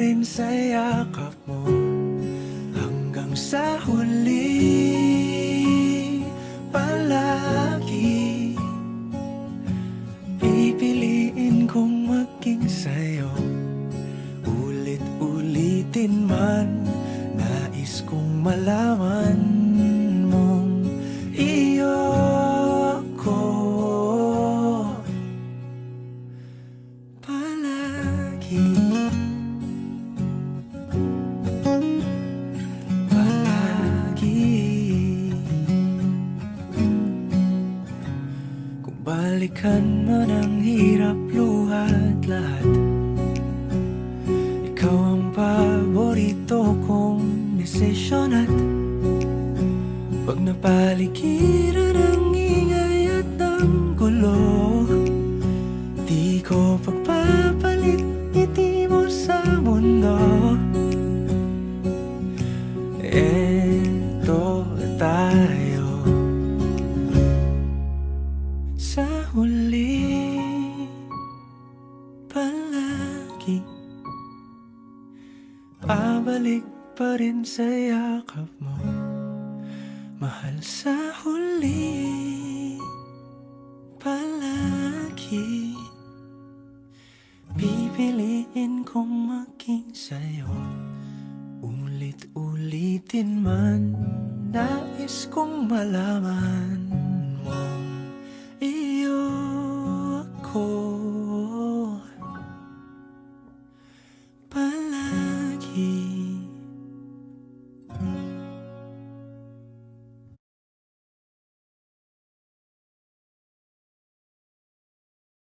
rin sa yakap mo hanggang sa huli. Palagi pipiliin kong maging sa'yo, ulit-ulitin man. Nais kong malaman mong iyo ako palagi. Kung balikan man ang hirap, luhat lahat, ikaw ang paborito kong desisyon. At pag napaligiran ang ingay at ang gulo, di ko pagpapalit ngiti mo sa mundo. Eto tayo sa huli, palagi pabalik pa rin sa yakap mo, mahal, sa huli. Palagi pipiliin kong maging sa'yo, ulit-ulitin man. Nais kong malaman